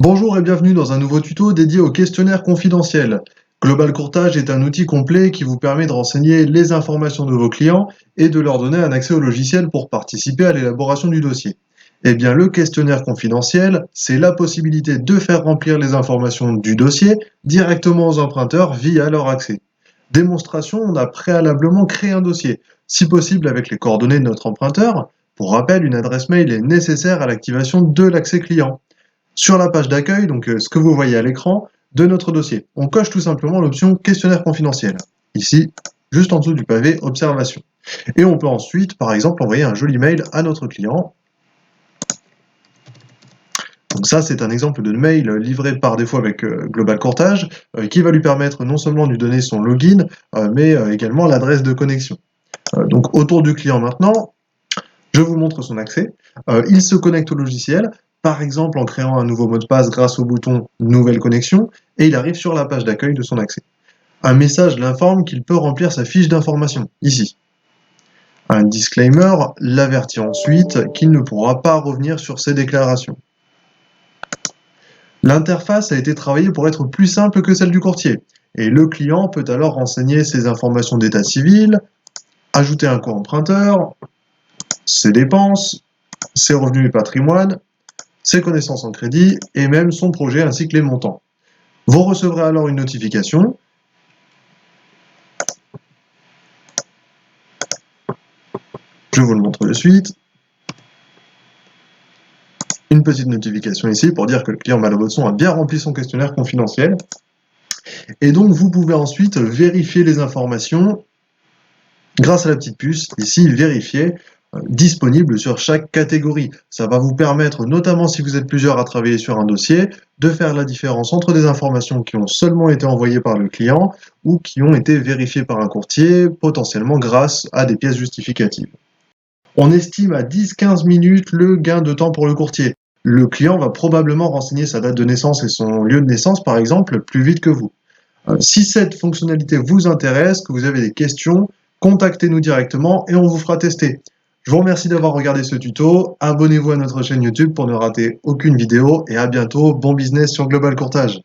Bonjour et bienvenue dans un nouveau tuto dédié au questionnaire confidentiel. Global Courtage est un outil complet qui vous permet de renseigner les informations de vos clients et de leur donner un accès au logiciel pour participer à l'élaboration du dossier. Eh bien, le questionnaire confidentiel, c'est la possibilité de faire remplir les informations du dossier directement aux emprunteurs via leur accès. Démonstration, on a préalablement créé un dossier, si possible avec les coordonnées de notre emprunteur. Pour rappel, une adresse mail est nécessaire à l'activation de l'accès client. Sur la page d'accueil, donc ce que vous voyez à l'écran de notre dossier, on coche tout simplement l'option questionnaire confidentiel. Ici, juste en dessous du pavé observation. Et on peut ensuite, par exemple, envoyer un joli mail à notre client. Donc ça, c'est un exemple de mail livré par défaut avec Global Courtage, qui va lui permettre non seulement de lui donner son login, mais également l'adresse de connexion. Donc autour du client maintenant, je vous montre son accès. Il se connecte au logiciel, par exemple en créant un nouveau mot de passe grâce au bouton Nouvelle connexion, et il arrive sur la page d'accueil de son accès. Un message l'informe qu'il peut remplir sa fiche d'information, ici. Un disclaimer l'avertit ensuite qu'il ne pourra pas revenir sur ses déclarations. L'interface a été travaillée pour être plus simple que celle du courtier, et le client peut alors renseigner ses informations d'état civil, ajouter un co-emprunteur, ses dépenses, ses revenus et patrimoine, ses connaissances en crédit et même son projet ainsi que les montants. Vous recevrez alors une notification. Je vous le montre de suite. Une petite notification ici pour dire que le client Malabotson a bien rempli son questionnaire confidentiel. Et donc vous pouvez ensuite vérifier les informations grâce à la petite puce, ici vérifier, disponible sur chaque catégorie. Ça va vous permettre, notamment si vous êtes plusieurs à travailler sur un dossier, de faire la différence entre des informations qui ont seulement été envoyées par le client ou qui ont été vérifiées par un courtier, potentiellement grâce à des pièces justificatives. On estime à 10-15 minutes le gain de temps pour le courtier. Le client va probablement renseigner sa date de naissance et son lieu de naissance, par exemple, plus vite que vous. Si cette fonctionnalité vous intéresse, que vous avez des questions, contactez-nous directement et on vous fera tester. Je vous remercie d'avoir regardé ce tuto, abonnez-vous à notre chaîne YouTube pour ne rater aucune vidéo et à bientôt, bon business sur Global Courtage.